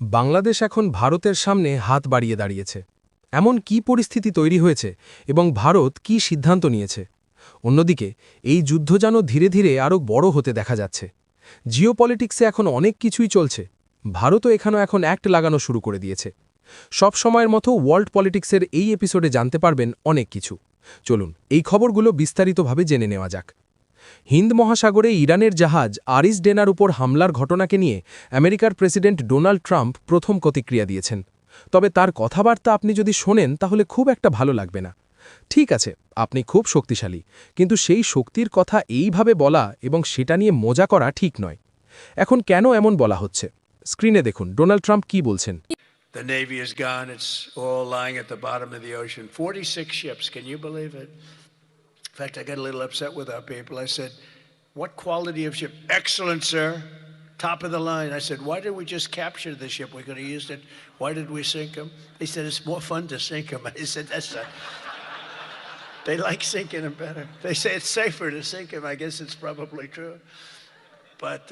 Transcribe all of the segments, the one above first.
বাংলাদেশ এখন ভারতের সামনে হাত বাড়িয়ে দাঁড়িয়েছে। এমন কি পরিস্থিতি তৈরি হয়েছে এবং ভারত কি সিদ্ধান্ত নিয়েছে? অন্যদিকে এই যুদ্ধ যেন ধীরে ধীরে আরও বড় হতে দেখা যাচ্ছে। জিওপলিটিক্সে এখন অনেক কিছুই চলছে। ভারতও এখন অ্যাক্ট লাগানো শুরু করে দিয়েছে। সব সময়ের মতো ওয়ার্ল্ড পলিটিক্সের এই এপিসোডে জানতে পারবেন অনেক কিছু। চলুন এই খবরগুলো বিস্তারিতভাবে জেনে নেওয়া যাক। হিন্দ মহাসাগরে ইরানের জাহাজ আরিস ডেনার উপর হামলার ঘটনাকে নিয়ে আমেরিকার প্রেসিডেন্ট ডোনাল্ড ট্রাম্প প্রথম প্রতিক্রিয়া দিয়েছেন। তবে তার কথাবার্তা আপনি যদি শোনেন তাহলে খুব একটা ভালো লাগবে না। ঠিক আছে, আপনি খুব শক্তিশালী, কিন্তু সেই শক্তির কথা এইভাবে বলা এবং সেটা নিয়ে মজা করা ঠিক নয়। এখন কেন এমন বলা হচ্ছে? স্ক্রিনে দেখুন ডোনাল্ড ট্রাম্প কি বলছেন। The Navy is gone. It's all lying at the bottom of the ocean. 46 ships. Can you believe it? In fact, I got a little upset with our people. I said, what quality of ship? Excellent, sir. Top of the line. I said, why did we just capture the ship? We could have used it. Why did we sink them? They said, it's more fun to sink them. I said, they like sinking them better. They say it's safer to sink them. I guess it's probably true. But...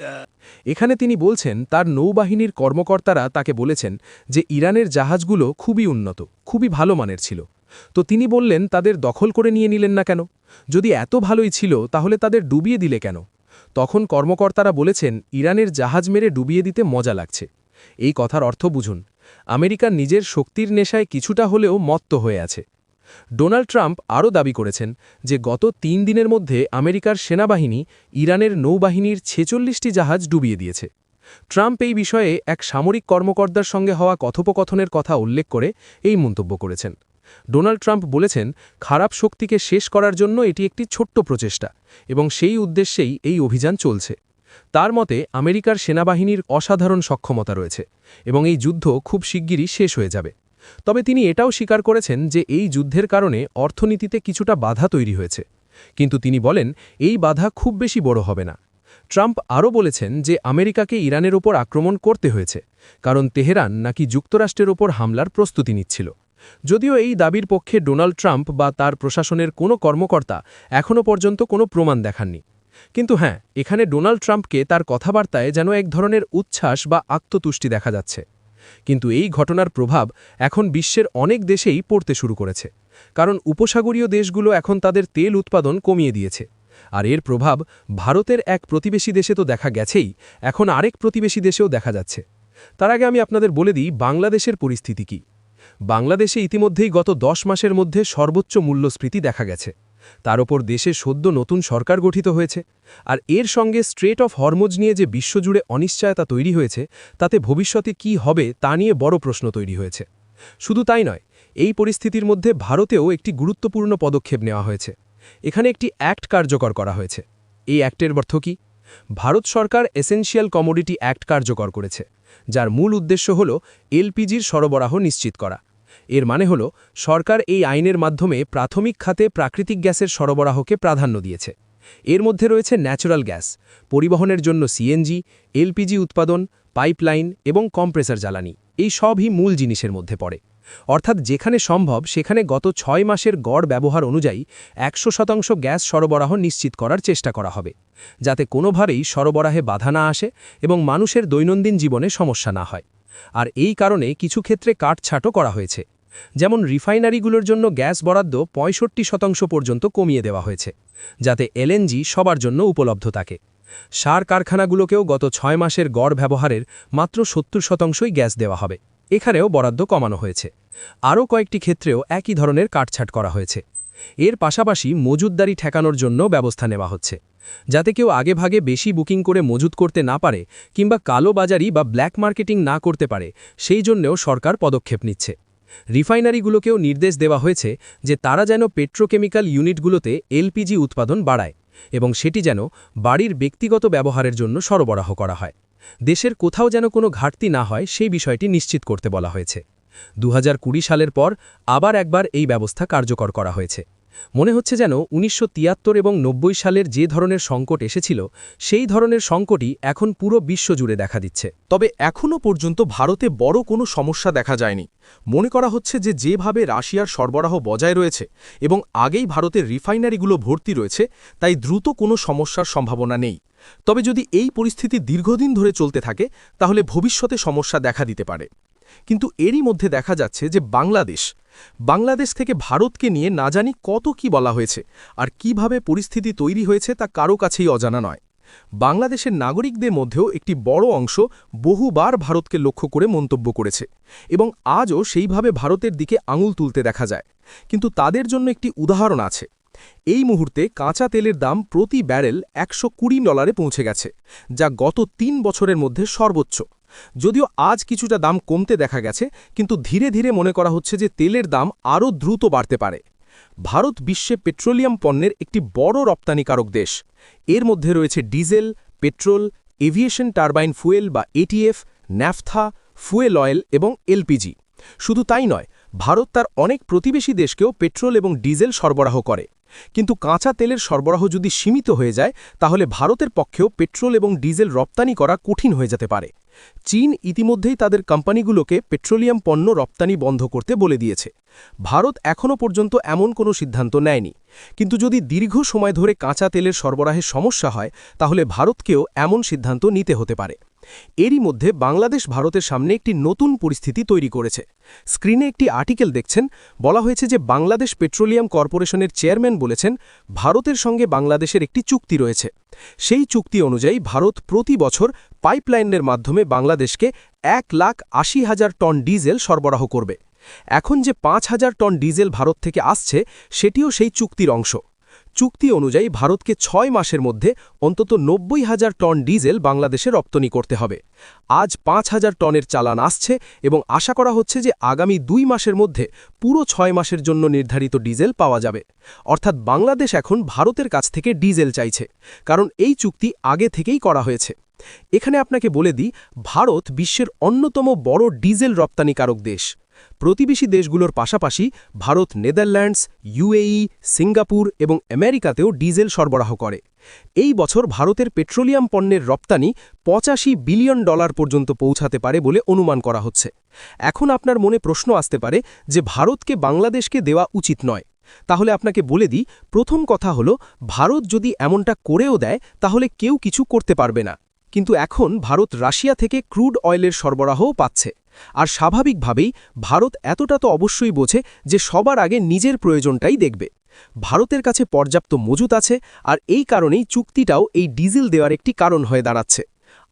এখানে তিনি বলছেন তার নৌবাহিনীর কর্মকর্তারা তাকে বলেছেন যে ইরানের জাহাজগুলো খুবই উন্নত, খুবই ভালো মানের ছিল। তো তিনি বললেন তাদের দখল করে নিয়ে নিলেন না কেন? যদি এত ভালোই ছিল তাহলে তাদের ডুবিয়ে দিলে কেন? তখন কর্মকর্তারা বলেছেন ইরানের জাহাজ মেরে ডুবিয়ে দিতে মজা লাগছে। এই কথার অর্থ বুঝুন, আমেরিকার নিজের শক্তির নেশায় কিছুটা হলেও মত্ত হয়ে আছে। ডোনাল্ড ট্রাম্প আরও দাবি করেছেন যে গত ৩ দিনের মধ্যে আমেরিকার সেনাবাহিনী ইরানের নৌবাহিনীর ৪৬টি জাহাজ ডুবিয়ে দিয়েছে। ট্রাম্প এই বিষয়ে এক সামরিক কর্মকর্তার সঙ্গে হওয়া কথোপকথনের কথা উল্লেখ করে এই মন্তব্য করেছেন। ডোনাল্ড ট্রাম্প বলেছেন খারাপ শক্তিকে শেষ করার জন্য এটি একটি ছোট্ট প্রচেষ্টা এবং সেই উদ্দেশ্যেই এই অভিযান চলছে। তার মতে আমেরিকার সেনাবাহিনীর অসাধারণ সক্ষমতা রয়েছে এবং এই যুদ্ধ খুব শিগগিরই শেষ হয়ে যাবে। তবে তিনি এটাও স্বীকার করেছেন যে এই যুদ্ধের কারণে অর্থনীতিতে কিছুটা বাধা তৈরি হয়েছে, কিন্তু তিনি বলেন এই বাধা খুব বেশি বড় হবে না। ট্রাম্প আরও বলেছেন যে আমেরিকাকে ইরানের ওপর আক্রমণ করতে হয়েছে কারণ তেহরান নাকি যুক্তরাষ্ট্রের ওপর হামলার প্রস্তুতি নিচ্ছিল। যদিও এই দাবির পক্ষে ডোনাল্ড ট্রাম্প বা তার প্রশাসনের কোনো কর্মকর্তা এখনও পর্যন্ত কোনো প্রমাণ দেখাননি। কিন্তু হ্যাঁ, এখানে ডোনাল্ড ট্রাম্পকে তার কথাবার্তায় যেন এক ধরনের উচ্ছ্বাস বা আত্মতুষ্টি দেখা যাচ্ছে। কিন্তু এই ঘটনার প্রভাব এখন বিশ্বের অনেক দেশেই পড়তে শুরু করেছে, কারণ উপসাগরীয় দেশগুলো এখন তাদের তেল উৎপাদন কমিয়ে দিয়েছে। আর এর প্রভাব ভারতের এক প্রতিবেশী দেশে তো দেখা গেছেই, এখন আরেক প্রতিবেশী দেশেও দেখা যাচ্ছে। তার আগে আমি আপনাদের বলে দিই বাংলাদেশের পরিস্থিতি কি। বাংলাদেশে ইতিমধ্যেই গত 10 মাসের মধ্যে সর্বোচ্চ মূল্যস্ফীতি দেখা গেছে। তার ওপর দেশে সদ্য নতুন সরকার গঠিত হয়েছে, আর এর সঙ্গে স্ট্রেট অফ হরমুজ নিয়ে যে বিশ্বজুড়ে অনিশ্চয়তা তৈরি হয়েছে, তাতে ভবিষ্যতে কি হবে তা নিয়ে বড় প্রশ্ন তৈরি হয়েছে। শুধু তাই নয়, এই পরিস্থিতির মধ্যে ভারতেও একটি গুরুত্বপূর্ণ পদক্ষেপ নেওয়া হয়েছে। এখানে একটি অ্যাক্ট কার্যকর করা হয়েছে। এই অ্যাক্টের অর্থ কি? ভারত সরকার এসেনশিয়াল কমোডিটি অ্যাক্ট কার্যকর করেছে, যার মূল উদ্দেশ্য হল এলপিজির সরবরাহ নিশ্চিত করা। এর মানে হল সরকার এই আইনের মাধ্যমে প্রাথমিক খাতে প্রাকৃতিক গ্যাসের সরবরাহকে প্রাধান্য দিয়েছে। এর মধ্যে রয়েছে ন্যাচারাল গ্যাস, পরিবহনের জন্য সিএনজি, এলপিজি উৎপাদন, পাইপলাইন এবং কম্প্রেসার জ্বালানি, এই সবই মূল জিনিসের মধ্যে পড়ে। অর্থাৎ যেখানে সম্ভব সেখানে গত 6 মাসের গড় ব্যবহার অনুযায়ী 100% গ্যাস সরবরাহ নিশ্চিত করার চেষ্টা করা হবে, যাতে কোনোভাবেই সরবরাহে বাধা না আসে এবং মানুষের দৈনন্দিন জীবনে সমস্যা না হয়। আর এই কারণে কিছু ক্ষেত্রে কাটছাঁটও করা হয়েছে, যেমন রিফাইনারিগুলোর জন্য গ্যাস বরাদ্দ 65% পর্যন্ত কমিয়ে দেওয়া হয়েছে, যাতে এলএনজি সবার জন্য উপলব্ধ থাকে। সার কারখানাগুলোকেও গত 6 মাসের গড় ব্যবহারের মাত্র 70%ই গ্যাস দেওয়া হবে, এখানেও বরাদ্দ কমানো হয়েছে। আরও কয়েকটি ক্ষেত্রেও একই ধরনের কাটছাঁট করা হয়েছে। এর পাশাপাশি মজুতদারি ঠেকানোর জন্য ব্যবস্থা নেওয়া হচ্ছে, যাতে কেউ আগেভাগে বেশি বুকিং করে মজুত করতে না পারে কিংবা কালোবাজারি বা ব্ল্যাক মার্কেটিং না করতে পারে, সেই জন্যও সরকার পদক্ষেপ নিচ্ছে। রিফাইনারিগুলোকেও নির্দেশ দেওয়া হয়েছে যে তারা যেন পেট্রোকেমিক্যাল ইউনিটগুলোতে এলপিজি উৎপাদন বাড়ায় এবং সেটি যেন বাড়ির ব্যক্তিগত ব্যবহারের জন্য সরবরাহ করা হয়। দেশের কোথাও যেন কোনো ঘাটতি না হয় সেই বিষয়টি নিশ্চিত করতে বলা হয়েছে। 2020 সালের পর আবার একবার এই ব্যবস্থা কার্যকর করা হয়েছে। মনে হচ্ছে যেন ১৯৭৩ এবং ৯০ সালের যে ধরনের সংকট এসেছিল সেই ধরনের সংকটই এখন পুরো বিশ্বজুড়ে দেখা দিচ্ছে। তবে এখনও পর্যন্ত ভারতে বড় কোনো সমস্যা দেখা যায়নি। মনে করা হচ্ছে যে যেভাবে রাশিয়ার সরবরাহ বজায় রয়েছে এবং আগেই ভারতের রিফাইনারিগুলো ভর্তি রয়েছে, তাই দ্রুত কোনো সমস্যার সম্ভাবনা নেই। তবে যদি এই পরিস্থিতি দীর্ঘদিন ধরে চলতে থাকে তাহলে ভবিষ্যতে সমস্যা দেখা দিতে পারে। কিন্তু এরই মধ্যে দেখা যাচ্ছে যে বাংলাদেশ থেকে ভারতকে নিয়ে না জানি কত কি বলা হয়েছে, আর কিভাবে পরিস্থিতি তৈরি হয়েছে তা কারো কাছেই অজানা নয়। বাংলাদেশের নাগরিকদের মধ্যেও একটি বড় অংশ বহুবার ভারতকে লক্ষ্য করে মন্তব্য করেছে এবং আজও সেইভাবে ভারতের দিকে আঙুল তুলতে দেখা যায়। কিন্তু তাদের জন্য একটি উদাহরণ আছে। এই মুহূর্তে কাঁচা তেলের দাম প্রতি ব্যারেল $120 পৌঁছে গেছে, যা গত ৩ বছরের মধ্যে সর্বোচ্চ। যদিও আজ কিছুটা দাম কমতে দেখা গেছে, কিন্তু ধীরে ধীরে মনে করা হচ্ছে যে তেলের দাম আরও দ্রুত বাড়তে পারে। ভারত বিশ্বে পেট্রোলিয়াম পণ্যের একটি বড় রপ্তানিকারক দেশ। এর মধ্যে রয়েছে diesel, petrol, aviation turbine fuel বা এটিএফ, ন্যাফথা, ফুয়েল অয়েল এবং এলপিজি। শুধু তাই নয়, ভারত তার অনেক প্রতিবেশী দেশকেও পেট্রোল এবং ডিজেল সরবরাহ করে। কিন্তু কাঁচা তেলের সরবরাহ যদি সীমিত হয়ে যায়, তাহলে ভারতের পক্ষেও পেট্রোল এবং ডিজেল রপ্তানি করা কঠিন হয়ে যেতে পারে। চীন ইতিমধ্যেই তাদের কোম্পানিগুলোকে পেট্রোলিয়াম পণ্য রপ্তানি বন্ধ করতে বলে দিয়েছে। ভারত এখনও পর্যন্ত এমন কোনো সিদ্ধান্ত নেয়নি, কিন্তু যদি দীর্ঘ সময় ধরে কাঁচা তেলের সরবরাহের সমস্যা হয়, তাহলে ভারতকেও এমন সিদ্ধান্ত নিতে হতে পারে। এরই মধ্যে বাংলাদেশ ভারতের সামনে একটি নতুন পরিস্থিতি তৈরি করেছে। স্ক্রিনে একটি আর্টিকেল দেখছেন। বলা হয়েছে যে বাংলাদেশ পেট্রোলিয়াম কর্পোরেশনের চেয়ারম্যান বলেছেন, ভারতের সঙ্গে বাংলাদেশের একটি চুক্তি রয়েছে। সেই চুক্তি অনুযায়ী ভারত প্রতি বছর পাইপলাইনের মাধ্যমে বাংলাদেশকে 1,80,000 টন ডিজেল সরবরাহ করবে। এখন যে 5,000 টন ডিজেল ভারত থেকে আসছে, সেটিও সেই চুক্তির অংশ। চুক্তি অনুযায়ী ভারতকে 6 মাসের মধ্যে অন্তত 90,000 টন ডিজেল বাংলাদেশে রপ্তানি করতে হবে। আজ 5,000 টনের চালান আসছে এবং আশা করা হচ্ছে যে আগামী 2 মাসের মধ্যে পুরো 6 মাসের জন্য নির্ধারিত ডিজেল পাওয়া যাবে। অর্থাৎ বাংলাদেশ এখন ভারতের কাছ থেকে ডিজেল চাইছে, কারণ এই চুক্তি আগে থেকেই করা হয়েছে। এখানে আপনাকে বলে দিই, ভারত বিশ্বের অন্যতম বড় ডিজেল রপ্তানিকারক দেশ। প্রতিবেশী দেশগুলোর পাশাপাশি ভারত নেদারল্যান্ডস, ইউএই, সিঙ্গাপুর এবং আমেরিকাতেও ডিজেল সরবরাহ করে। এই বছর ভারতের পেট্রোলিয়াম পণ্যের রপ্তানি $85 বিলিয়ন পর্যন্ত পৌঁছাতে পারে বলে অনুমান করা হচ্ছে। এখন আপনার মনে প্রশ্ন আসতে পারে যে ভারতকে বাংলাদেশকে দেওয়া উচিত নয়। তাহলে আপনাকে বলে দিই, প্রথম কথা হলো, ভারত যদি এমনটা করেও দেয় তাহলে কেউ কিছু করতে পারবে না। কিন্তু এখন ভারত রাশিয়া থেকে ক্রুড অয়েলের সরবরাহও পাচ্ছে। আর স্বাভাবিকভাবেই ভারত এতটা তো অবশ্যই বোঝে যে সবার আগে নিজের প্রয়োজনটাই দেখবে। ভারতের কাছে পর্যাপ্ত মজুত আছে, আর এই কারণেই চুক্তিটাও এই ডিজেল দেওয়ার একটি কারণ হয়ে দাঁড়াচ্ছে।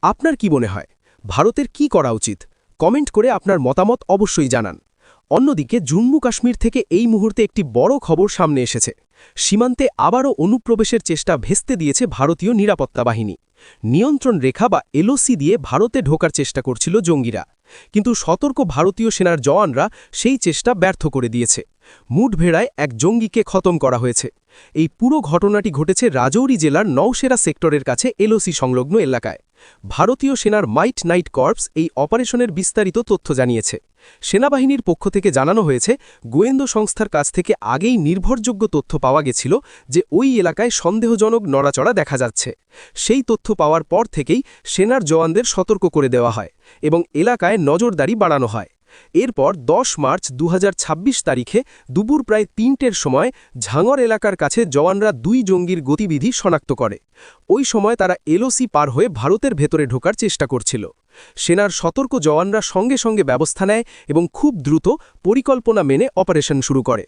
আপনার কি মনে হয়, ভারতের কি করা উচিত? কমেন্ট করে আপনার মতামত অবশ্যই জানান। অন্যদিকে জম্মু কাশ্মীর থেকে এই মুহূর্তে একটি বড় খবর সামনে এসেছে। সীমান্তে আবারও অনুপ্রবেশের চেষ্টা ভেস্তে দিয়েছে ভারতীয় নিরাপত্তা বাহিনী। নিয়ন্ত্রণ রেখা বা এলওসি দিয়ে ভারতে ঢোকার চেষ্টা করছিল জঙ্গিরা, কিন্তু সতর্ক ভারতীয় সেনার জওয়ানরা সেই চেষ্টা ব্যর্থ করে দিয়েছে। মুঠভেড়ায় এক জঙ্গিকে খতম করা হয়েছে। এই পুরো ঘটনাটি ঘটেছে রাজৌরি জেলার নওশেরা সেক্টরের কাছে এলওসি সংলগ্ন এলাকায়। ভারতীয় সেনার মাইট নাইট কর্পস এই অপারেশনের বিস্তারিত তথ্য জানিয়েছে। সেনাবাহিনীর পক্ষ থেকে জানানো হয়েছে, গোয়েন্দা সংস্থার কাছ থেকে আগেই নির্ভরযোগ্য তথ্য পাওয়া গেছিল যে ওই এলাকায় সন্দেহজনক নড়াচড়া দেখা যাচ্ছে। সেই তথ্য পাওয়ার পর থেকেই সেনার জওয়ানদের সতর্ক করে দেওয়া হয় এবং এলাকায় নজরদারি বাড়ানো হয়। এরপর 10 মার্চ 2026 তারিখে দুপুর প্রায় 3টের সময় ঝাঙর এলাকার কাছে জওয়ানরা 2 জঙ্গির গতিবিধি শনাক্ত করে। ওই সময় তারা এলওসি পার হয়ে ভারতের ভেতরে ঢোকার চেষ্টা করছিল। সেনার সতর্ক জওয়ানরা সঙ্গে সঙ্গে ব্যবস্থা নেয় এবং খুব দ্রুত পরিকল্পনা মেনে অপারেশন শুরু করে।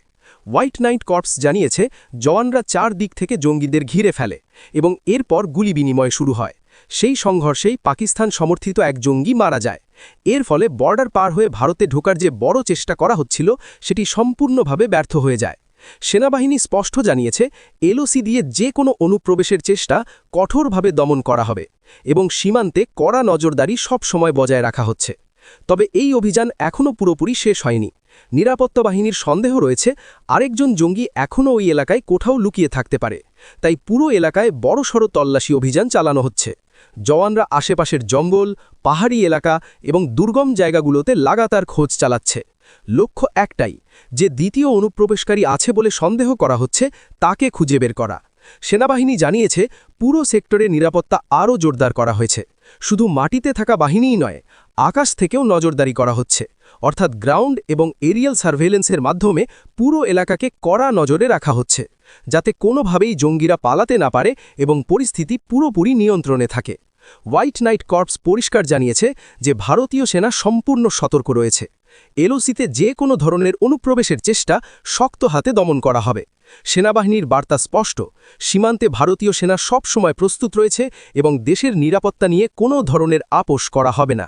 হোয়াইট নাইট কর্পস জানিয়েছে, জওয়ানরা 4 দিক থেকে জঙ্গিদের ঘিরে ফেলে এবং এরপর গুলি বিনিময় শুরু হয়। সেই সংঘর্ষেই পাকিস্তান সমর্থিত এক জঙ্গি মারা যায়। এর ফলে বর্ডার পার হয়ে ভারতে ঢোকার যে বড় চেষ্টা করা হচ্ছিল, সেটি সম্পূর্ণভাবে ব্যর্থ হয়ে যায়। সেনাবাহিনী স্পষ্ট জানিয়েছে, এলওসি দিয়ে যে কোনো অনুপ্রবেশের চেষ্টা কঠোরভাবে দমন করা হবে এবং সীমান্তে কড়া নজরদারি সব সময় বজায় রাখা হচ্ছে। তবে এই অভিযান এখনও পুরোপুরি শেষ হয়নি। নিরাপত্তা বাহিনীর সন্দেহ রয়েছে আরেকজন জঙ্গি এখনও ওই এলাকায় কোথাও লুকিয়ে থাকতে পারে। তাই পুরো এলাকায় বড়সড় তল্লাশি অভিযান চালানো হচ্ছে। জওয়ানরা আশেপাশের জঙ্গল, পাহাড়ি এলাকা এবং দুর্গম জায়গাগুলোতে লাগাতার খোঁজ চালাচ্ছে। লক্ষ্য একটাই, যে দ্বিতীয় অনুপ্রবেশকারী আছে বলে সন্দেহ করা হচ্ছে তাকে খুঁজে বের করা। সেনাবাহিনী জানিয়েছে পুরো সেক্টরে নিরাপত্তা আরও জোরদার করা হয়েছে। শুধু মাটিতে থাকা বাহিনীই নয়, আকাশ থেকেও নজরদারি করা হচ্ছে, অর্থাৎ গ্রাউন্ড এবং এরিয়াল সার্ভেলেন্সের মাধ্যমে পুরো এলাকাকে কড়া নজরে রাখা হচ্ছে, যাতে কোনোভাবেই জঙ্গিরা পালাতে না পারে এবং পরিস্থিতি পুরোপুরি নিয়ন্ত্রণে থাকে। হোয়াইট নাইট কর্পস পরিষ্কার জানিয়েছে যে ভারতীয় সেনা সম্পূর্ণ সতর্ক রয়েছে। এলওসিতে যে কোনো ধরনের অনুপ্রবেশের চেষ্টা শক্ত হাতে দমন করা হবে। সেনাবাহিনীর বার্তা স্পষ্ট, সীমান্তে ভারতীয় সেনা সব সময় প্রস্তুত রয়েছে এবং দেশের নিরাপত্তা নিয়ে কোনো ধরনের আপোষ করা হবে না।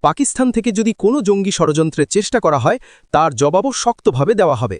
পাকিস্তান থেকে যদি কোনো জঙ্গি ষড়যন্ত্রের চেষ্টা করা হয়, তার জবাবও শক্তভাবে দেওয়া হবে।